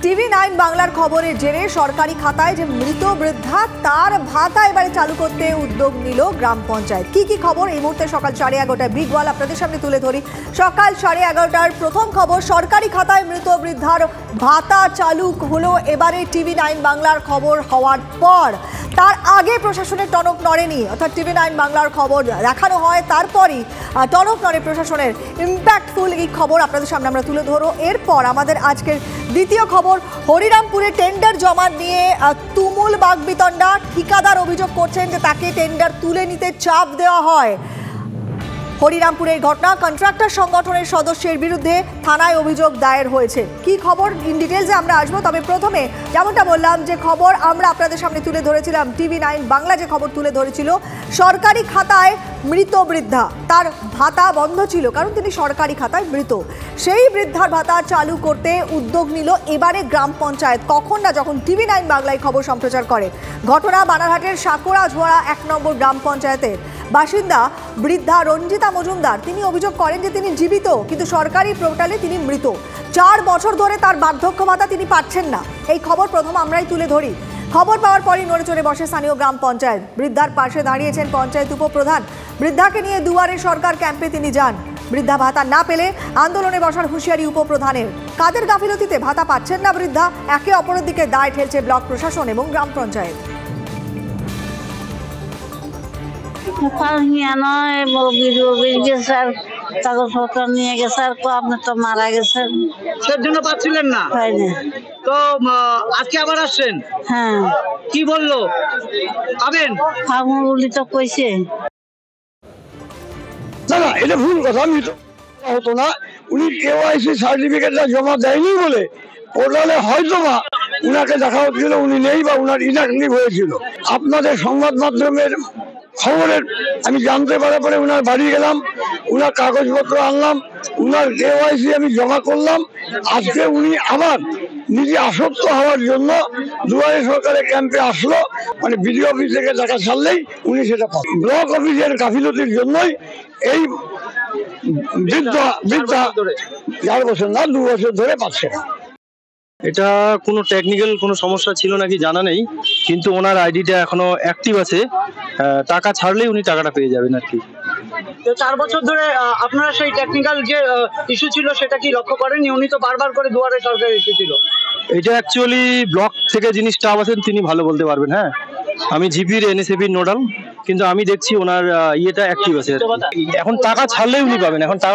TV9 বাংলার খবরের জেরে সরকারি খাতায় যে মৃত বৃদ্ধা তার ভাতা এবারে চালু করতে উদ্যোগ নিল গ্রাম পঞ্চায়েত। কি খবর এই মুহূর্তে সকাল 11:30 বিগ ওয়াল আপনাদের সামনে তুলে ধরি। সকাল 11:30টার প্রথম খবর, সরকারি খাতায় মৃত বৃদ্ধার ভাতা চালু হলো এবারে TV9 বাংলার খবর হওয়ার পর। তার আগে প্রশাসনের টনক নড়েনি, অর্থাৎ TV9 বাংলার খবর দেখানো হয়, তারপরই টনক নড়ে প্রশাসনের। ইম্প্যাক্টফুল এই খবর আপনাদের সামনে আমরা তুলে ধরো। এরপর আমাদের আজকের দ্বিতীয় খবর, হরিরামপুরে টেন্ডার জমা নিয়ে তুমুল বাকবিতণ্ডা। ঠিকাদার অভিযোগ করছেন যে তাকে টেন্ডার তুলে নিতে চাপ দেওয়া হয়। হরিরামপুরের ঘটনা, কন্ট্রাক্টর সংগঠনের সদস্যের বিরুদ্ধে থানায় অভিযোগ দায়ের হয়েছে। কি খবর ইন ডিটেলসে আমরা আসবো, তবে প্রথমে যেমনটা বললাম যে খবর আমরা আপনাদের সামনে তুলে ধরেছিলাম, TV9 বাংলা যে খবর তুলে ধরেছিল, সরকারি খাতায় মৃত বৃদ্ধা, তার ভাতা বন্ধ ছিল কারণ তিনি সরকারি খাতায় মৃত। সেই বৃদ্ধার ভাতা চালু করতে উদ্যোগ নিল এবারে গ্রাম পঞ্চায়েত। কখন না যখন TV9 বাংলায় খবর সম্প্রচার করে। ঘটনা বানারহাটের সাকোড়াঝোড়া 1 নম্বর গ্রাম পঞ্চায়েতের বাসিন্দা বৃদ্ধা রঞ্জিতা মজুমদার। তিনি অভিযোগ করেন যে তিনি জীবিত, কিন্তু সরকারি পোর্টালে তিনি মৃত। 4 বছর ধরে তার বার্ধক্য ভাতা তিনি পাচ্ছেন না। এই খবর প্রথম আমরাই তুলে ধরি। খবর পাওয়ার পরই নড়ে চড়ে বসে স্থানীয় গ্রাম পঞ্চায়েত। বৃদ্ধার পাশে দাঁড়িয়েছেন পঞ্চায়েত উপপ্রধান। বৃদ্ধাকে নিয়ে দুয়ারে সরকার ক্যাম্পে তিনি যান। বৃদ্ধা ভাতা না পেলে আন্দোলনে বসার হুঁশিয়ারি উপপ্রধানের। কাদের গাফিলতিতে ভাতা পাচ্ছেন না বৃদ্ধা, একে অপরের দিকে দায় ঠেলছে ব্লক প্রশাসন এবং গ্রাম পঞ্চায়েত। কাগজপত্র নিয়ে গেছে আর আপনি তো মারা গেছেন, সেজন্য পাচ্ছিলেন না। তো আজকে আবার আসছেন? হ্যাঁ। কি বললো পাবেন? পাবো বলি তো কইছে। না, এটা ভুল কথা। আমি তো হতো না, উনি কেওয়াইসি সার্টিফিকেটটা জমা দেয়নি বলে পোর্টালে হয়তো বা উনাকে দেখা হচ্ছিল উনি নেই বা উনার ইনঅ্যাক্টিভ হয়েছিল। আপনাদের সংবাদ মাধ্যমের খবরের আমি জানতে পারার পরে উনার বাড়ি গেলাম, উনার কাগজপত্র আনলাম, উনার কেওয়াইসি আমি জমা করলাম। আজকে উনি আবার নিজে আসক্ত হওয়ার জন্য দুয়ারে সরকারের ক্যাম্পে আসলো, মানে বিডিও অফিস থেকে টাকা ছাড়লেই উনি সেটা পাবেন। ব্লক অফিসের গাফিলতির জন্যই এই বৃদ্ধা 4 বছর না 2 বছর ধরে পাচ্ছে না। এটা কোনো টেকনিক্যাল কোনো সমস্যা ছিল নাকি জানা নেই, কিন্তু ওনার আইডিটা এখনো অ্যাক্টিভ আছে। টাকা ছাড়লেই উনি টাকাটা পেয়ে যাবেন আর কি। তো 4 বছর ধরে আপনারা সেই টেকনিক্যাল যে ইস্যু ছিল সেটা কি লক্ষ্য করেননি? উনি তো বারবার করে দুয়ারে সরকার এসেছিল। এটা অ্যাকচুয়ালি ব্লক থেকে যিনি স্টাফ আছেন তিনি ভালো বলতে পারবেন। হ্যাঁ, আমি জিপির NSAP নোডাল, কিন্তু আমি দেখছি ওনার ইয়েটা অ্যাক্টিভ আছে। এখন টাকা ছাড়লেই উনি পাবেন। এখন টাকা